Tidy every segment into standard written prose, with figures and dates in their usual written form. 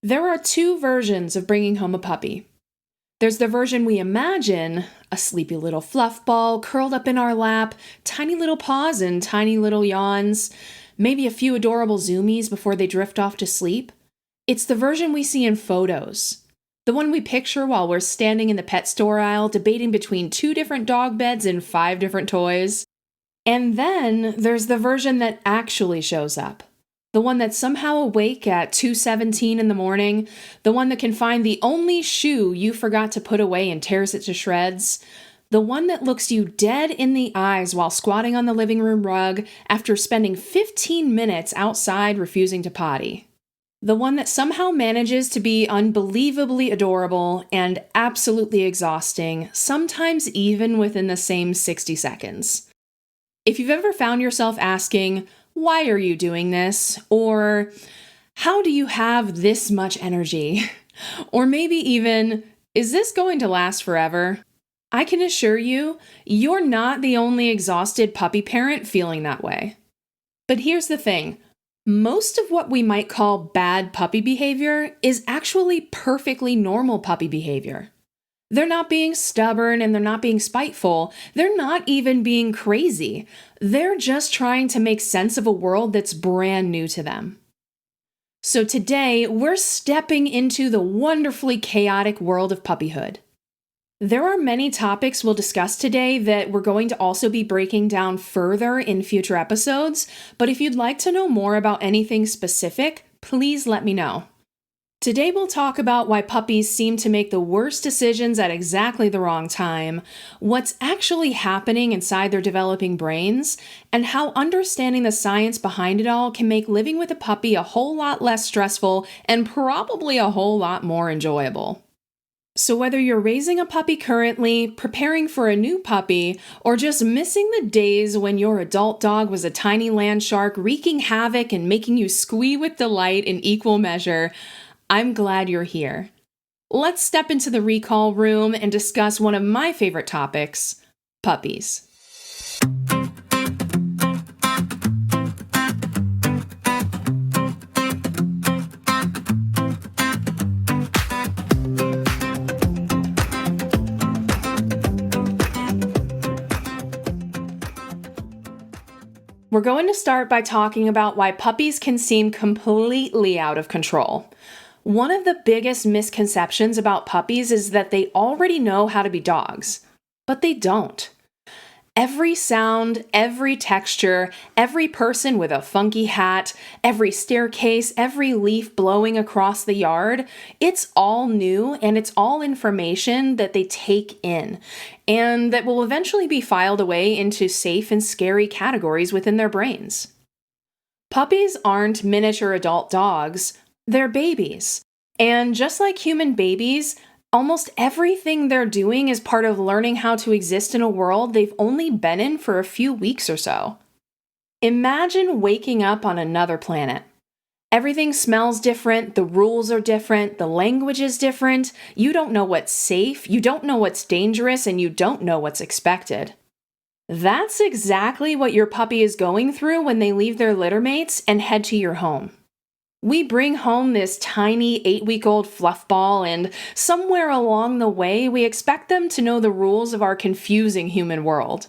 There are two versions of bringing home a puppy. There's the version we imagine, a sleepy little fluff ball curled up in our lap, tiny little paws and tiny little yawns, maybe a few adorable zoomies before they drift off to sleep. It's the version we see in photos. The one we picture while we're standing in the pet store aisle debating between 2 different dog beds and 5 different toys. And then there's the version that actually shows up. The one that's somehow awake at 2:17 in the morning, the one that can find the only shoe you forgot to put away and tears it to shreds, the one that looks you dead in the eyes while squatting on the living room rug after spending 15 minutes outside refusing to potty. The one that somehow manages to be unbelievably adorable and absolutely exhausting, sometimes even within the same 60 seconds. If you've ever found yourself asking, "Why are you doing this?" or "How do you have this much energy?" or maybe even, "Is this going to last forever?" I can assure you, you're not the only exhausted puppy parent feeling that way. But here's the thing. Most of what we might call bad puppy behavior is actually perfectly normal puppy behavior. They're not being stubborn and they're not being spiteful. They're not even being crazy. They're just trying to make sense of a world that's brand new to them. So today, we're stepping into the wonderfully chaotic world of puppyhood. There are many topics we'll discuss today that we're going to also be breaking down further in future episodes, but if you'd like to know more about anything specific, please let me know. Today we'll talk about why puppies seem to make the worst decisions at exactly the wrong time, what's actually happening inside their developing brains, and how understanding the science behind it all can make living with a puppy a whole lot less stressful and probably a whole lot more enjoyable. So whether you're raising a puppy currently, preparing for a new puppy, or just missing the days when your adult dog was a tiny land shark wreaking havoc and making you squee with delight in equal measure, I'm glad you're here. Let's step into the recall room and discuss one of my favorite topics, puppies. We're going to start by talking about why puppies can seem completely out of control. One of the biggest misconceptions about puppies is that they already know how to be dogs, but they don't. Every sound, every texture, every person with a funky hat, every staircase, every leaf blowing across the yard, it's all new and it's all information that they take in and that will eventually be filed away into safe and scary categories within their brains. Puppies aren't miniature adult dogs, they're babies. And just like human babies, almost everything they're doing is part of learning how to exist in a world they've only been in for a few weeks or so. Imagine waking up on another planet. Everything smells different, the rules are different, the language is different, you don't know what's safe, you don't know what's dangerous, and you don't know what's expected. That's exactly what your puppy is going through when they leave their littermates and head to your home. We bring home this tiny 8-week-old fluff ball, and somewhere along the way, we expect them to know the rules of our confusing human world.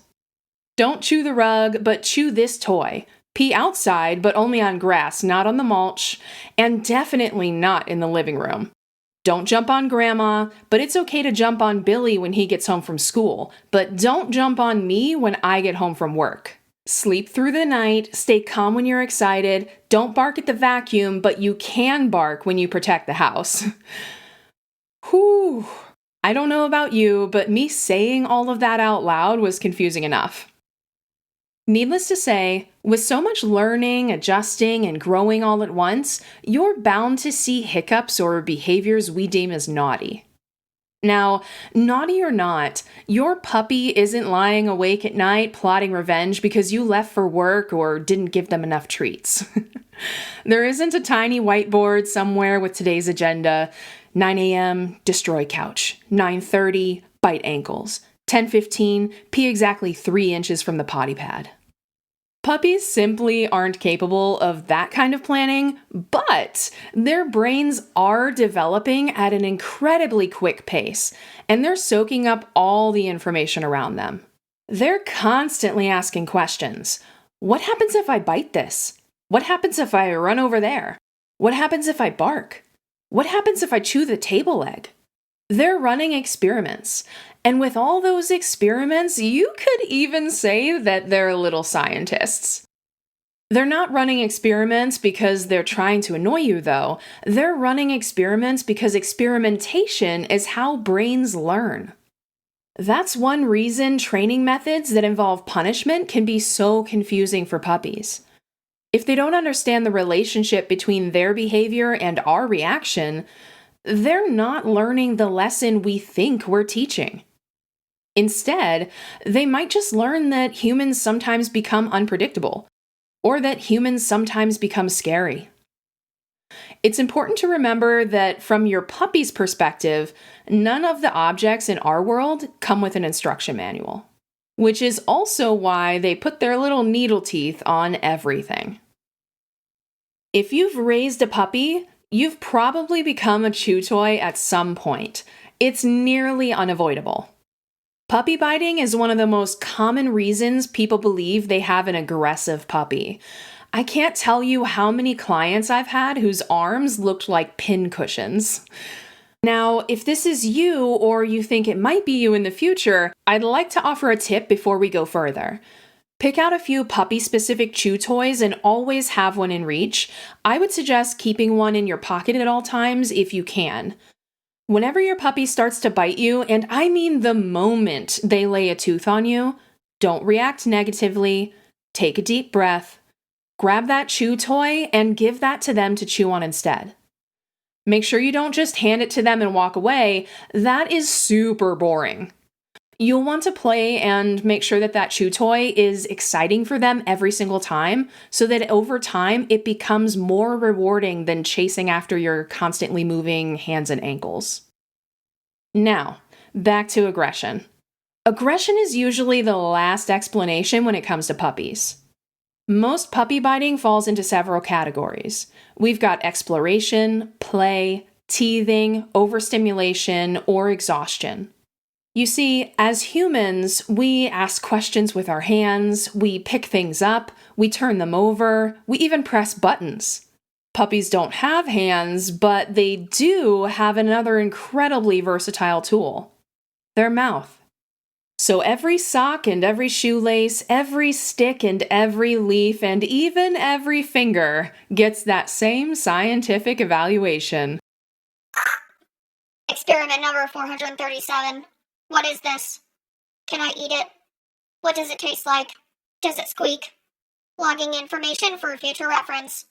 Don't chew the rug, but chew this toy. Pee outside, but only on grass, not on the mulch, and definitely not in the living room. Don't jump on Grandma, but it's okay to jump on Billy when he gets home from school, but don't jump on me when I get home from work. Sleep through the night, stay calm when you're excited, don't bark at the vacuum, but you can bark when you protect the house. Whew. I don't know about you, but me saying all of that out loud was confusing enough. Needless to say, with so much learning, adjusting, and growing all at once, you're bound to see hiccups or behaviors we deem as naughty. Now, naughty or not, your puppy isn't lying awake at night plotting revenge because you left for work or didn't give them enough treats. There isn't a tiny whiteboard somewhere with today's agenda. 9 a.m., destroy couch. 9:30, bite ankles. 10:15, pee exactly 3 inches from the potty pad. Puppies simply aren't capable of that kind of planning, but their brains are developing at an incredibly quick pace, and they're soaking up all the information around them. They're constantly asking questions. What happens if I bite this? What happens if I run over there? What happens if I bark? What happens if I chew the table leg? They're running experiments. And with all those experiments, you could even say that they're little scientists. They're not running experiments because they're trying to annoy you, though. They're running experiments because experimentation is how brains learn. That's one reason training methods that involve punishment can be so confusing for puppies. If they don't understand the relationship between their behavior and our reaction, they're not learning the lesson we think we're teaching. Instead, they might just learn that humans sometimes become unpredictable, or that humans sometimes become scary. It's important to remember that from your puppy's perspective, none of the objects in our world come with an instruction manual, which is also why they put their little needle teeth on everything. If you've raised a puppy, you've probably become a chew toy at some point. It's nearly unavoidable. Puppy biting is one of the most common reasons people believe they have an aggressive puppy. I can't tell you how many clients I've had whose arms looked like pin cushions. Now, if this is you or you think it might be you in the future, I'd like to offer a tip before we go further. Pick out a few puppy-specific chew toys and always have one in reach. I would suggest keeping one in your pocket at all times if you can. Whenever your puppy starts to bite you, and I mean the moment they lay a tooth on you, don't react negatively, take a deep breath, grab that chew toy and give that to them to chew on instead. Make sure you don't just hand it to them and walk away. That is super boring. You'll want to play and make sure that that chew toy is exciting for them every single time so that over time it becomes more rewarding than chasing after your constantly moving hands and ankles. Now, back to aggression. Aggression is usually the last explanation when it comes to puppies. Most puppy biting falls into several categories. We've got exploration, play, teething, overstimulation, or exhaustion. You see, as humans, we ask questions with our hands, we pick things up, we turn them over, we even press buttons. Puppies don't have hands, but they do have another incredibly versatile tool: their mouth. So every sock and every shoelace, every stick and every leaf, and even every finger gets that same scientific evaluation. Experiment number 437. What is this? Can I eat it? What does it taste like? Does it squeak? Logging information for future reference.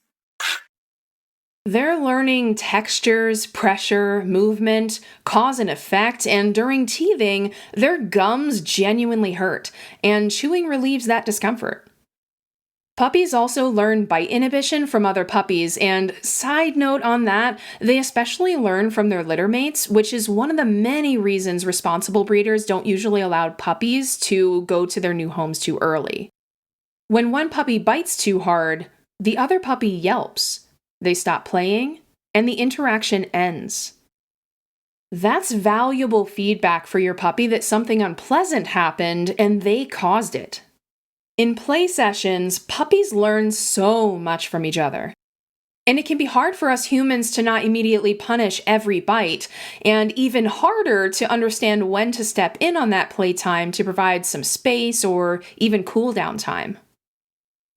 They're learning textures, pressure, movement, cause and effect, and during teething, their gums genuinely hurt, and chewing relieves that discomfort. Puppies also learn bite inhibition from other puppies, and side note on that, they especially learn from their litter mates, which is one of the many reasons responsible breeders don't usually allow puppies to go to their new homes too early. When one puppy bites too hard, the other puppy yelps. They stop playing, and the interaction ends. That's valuable feedback for your puppy that something unpleasant happened and they caused it. In play sessions, puppies learn so much from each other. And it can be hard for us humans to not immediately punish every bite, and even harder to understand when to step in on that playtime to provide some space or even cool down time.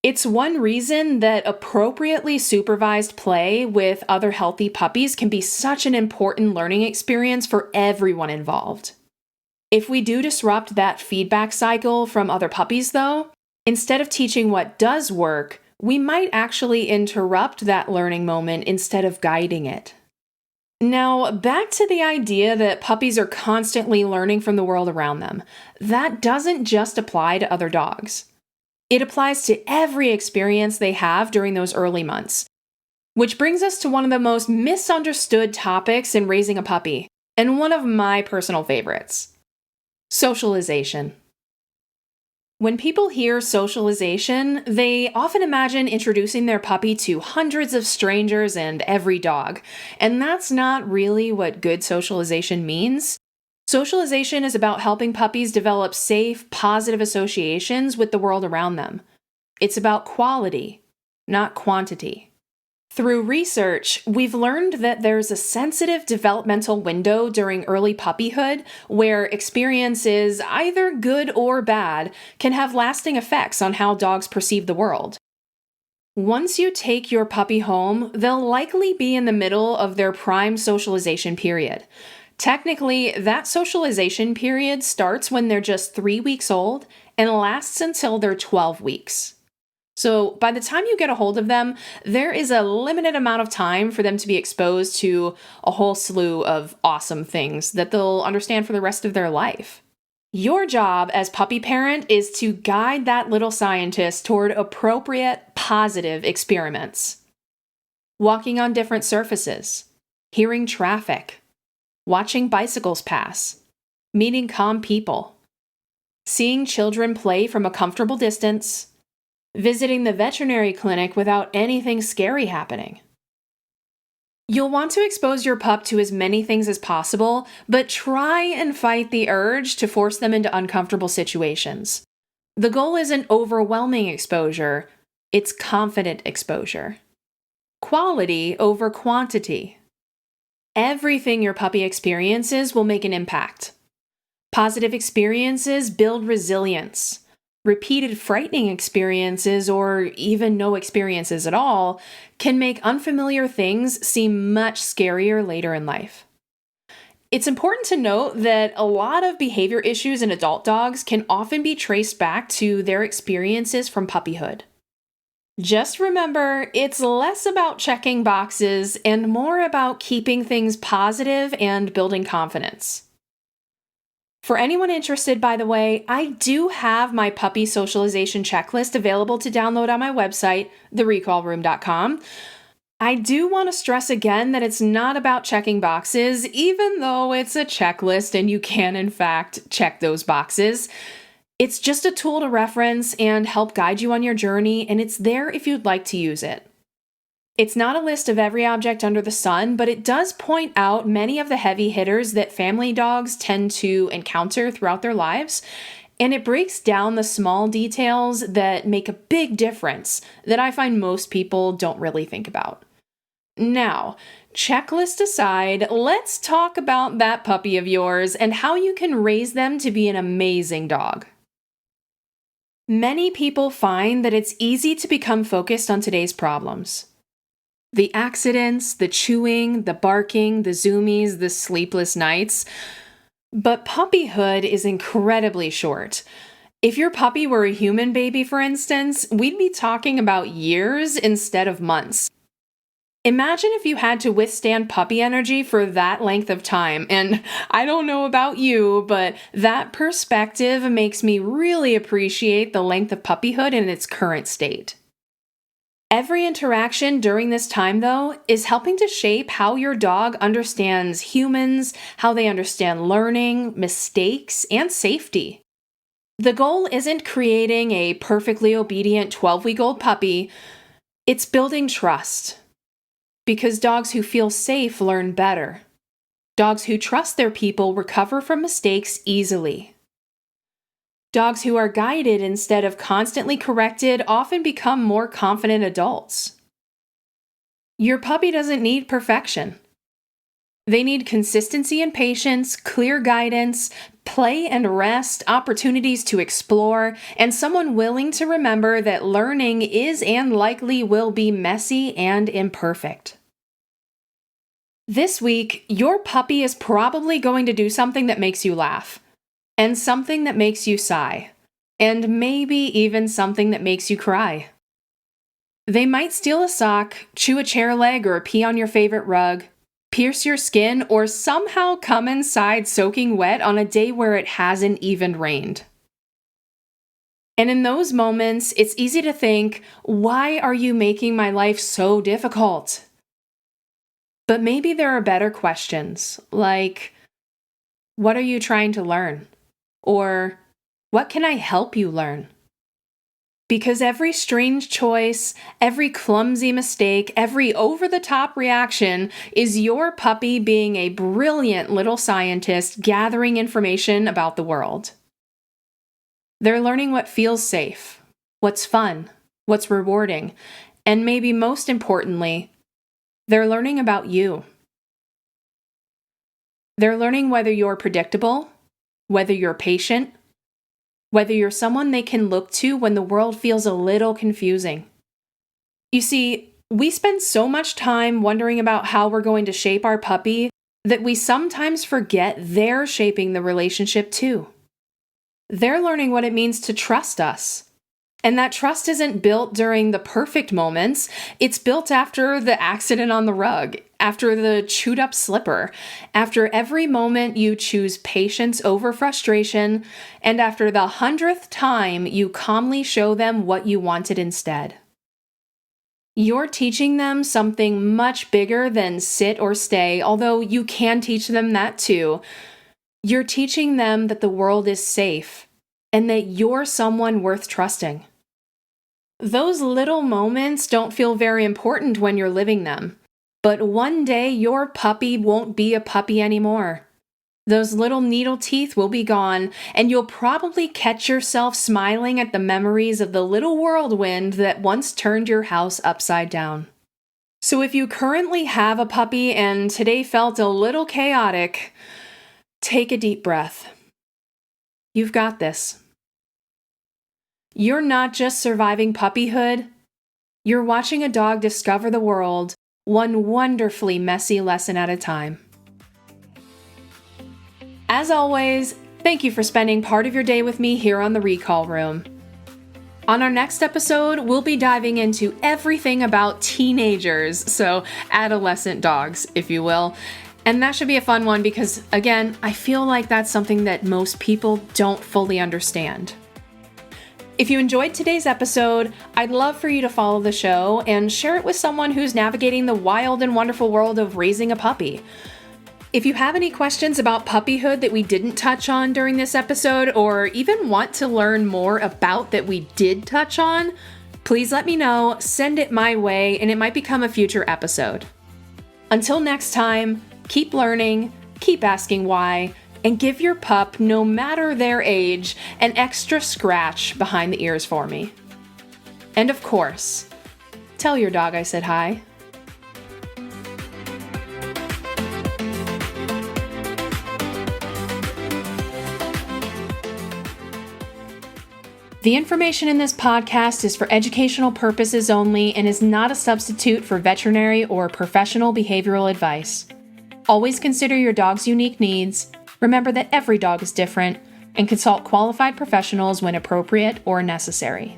It's one reason that appropriately supervised play with other healthy puppies can be such an important learning experience for everyone involved. If we do disrupt that feedback cycle from other puppies, though, instead of teaching what does work, we might actually interrupt that learning moment instead of guiding it. Now, back to the idea that puppies are constantly learning from the world around them. That doesn't just apply to other dogs. It applies to every experience they have during those early months. Which brings us to one of the most misunderstood topics in raising a puppy, and one of my personal favorites: socialization. When people hear socialization, they often imagine introducing their puppy to hundreds of strangers and every dog. And that's not really what good socialization means. Socialization is about helping puppies develop safe, positive associations with the world around them. It's about quality, not quantity. Through research, we've learned that there's a sensitive developmental window during early puppyhood where experiences, either good or bad, can have lasting effects on how dogs perceive the world. Once you take your puppy home, they'll likely be in the middle of their prime socialization period. Technically, that socialization period starts when they're just 3 weeks old and lasts until they're 12 weeks. So by the time you get a hold of them, there is a limited amount of time for them to be exposed to a whole slew of awesome things that they'll understand for the rest of their life. Your job as puppy parent is to guide that little scientist toward appropriate, positive experiments. Walking on different surfaces, hearing traffic, watching bicycles pass, meeting calm people, seeing children play from a comfortable distance, visiting the veterinary clinic without anything scary happening. You'll want to expose your pup to as many things as possible, but try and fight the urge to force them into uncomfortable situations. The goal isn't overwhelming exposure, it's confident exposure. Quality over quantity. Everything your puppy experiences will make an impact. Positive experiences build resilience. Repeated frightening experiences, or even no experiences at all, can make unfamiliar things seem much scarier later in life. It's important to note that a lot of behavior issues in adult dogs can often be traced back to their experiences from puppyhood. Just remember, it's less about checking boxes and more about keeping things positive and building confidence. For anyone interested, by the way, I do have my puppy socialization checklist available to download on my website, therecallroom.com. I do want to stress again that it's not about checking boxes, even though it's a checklist and you can, in fact, check those boxes. It's just a tool to reference and help guide you on your journey, and it's there if you'd like to use it. It's not a list of every object under the sun, but it does point out many of the heavy hitters that family dogs tend to encounter throughout their lives, and it breaks down the small details that make a big difference that I find most people don't really think about. Now, checklist aside, let's talk about that puppy of yours and how you can raise them to be an amazing dog. Many people find that it's easy to become focused on today's problems. The accidents, the chewing, the barking, the zoomies, the sleepless nights. But puppyhood is incredibly short. If your puppy were a human baby, for instance, we'd be talking about years instead of months. Imagine if you had to withstand puppy energy for that length of time, and I don't know about you, but that perspective makes me really appreciate the length of puppyhood in its current state. Every interaction during this time, though, is helping to shape how your dog understands humans, how they understand learning, mistakes, and safety. The goal isn't creating a perfectly obedient 12-week-old puppy, it's building trust. Because dogs who feel safe learn better. Dogs who trust their people recover from mistakes easily. Dogs who are guided instead of constantly corrected often become more confident adults. Your puppy doesn't need perfection. They need consistency and patience, clear guidance, play and rest, opportunities to explore, and someone willing to remember that learning is and likely will be messy and imperfect. This week, your puppy is probably going to do something that makes you laugh. And something that makes you sigh, and maybe even something that makes you cry. They might steal a sock, chew a chair leg, or pee on your favorite rug, pierce your skin, or somehow come inside soaking wet on a day where it hasn't even rained. And in those moments, it's easy to think, why are you making my life so difficult? But maybe there are better questions, like, what are you trying to learn? Or, What can I help you learn? Because every strange choice, every clumsy mistake, every over-the-top reaction is your puppy being a brilliant little scientist gathering information about the world. They're learning what feels safe, what's fun, what's rewarding, and maybe most importantly, they're learning about you. They're learning whether you're predictable, whether you're patient, whether you're someone they can look to when the world feels a little confusing. You see, we spend so much time wondering about how we're going to shape our puppy that we sometimes forget they're shaping the relationship too. They're learning what it means to trust us. And that trust isn't built during the perfect moments. It's built after the accident on the rug, after the chewed up slipper, after every moment you choose patience over frustration, and after the 100th time you calmly show them what you wanted instead. You're teaching them something much bigger than sit or stay, although you can teach them that too. You're teaching them that the world is safe and that you're someone worth trusting. Those little moments don't feel very important when you're living them, but one day your puppy won't be a puppy anymore. Those little needle teeth will be gone, and you'll probably catch yourself smiling at the memories of the little whirlwind that once turned your house upside down. So if you currently have a puppy and today felt a little chaotic, take a deep breath. You've got this. You're not just surviving puppyhood, you're watching a dog discover the world, one wonderfully messy lesson at a time. As always, thank you for spending part of your day with me here on the Recall Room. On our next episode, we'll be diving into everything about teenagers, so adolescent dogs, if you will. And that should be a fun one because, again, I feel like that's something that most people don't fully understand. If you enjoyed today's episode, I'd love for you to follow the show and share it with someone who's navigating the wild and wonderful world of raising a puppy. If you have any questions about puppyhood that we didn't touch on during this episode, or even want to learn more about that we did touch on, please let me know, send it my way, and it might become a future episode. Until next time, keep learning, keep asking why, and give your pup, no matter their age, an extra scratch behind the ears for me. And of course, tell your dog I said hi. The information in this podcast is for educational purposes only and is not a substitute for veterinary or professional behavioral advice. Always consider your dog's unique needs. Remember that every dog is different, and consult qualified professionals when appropriate or necessary.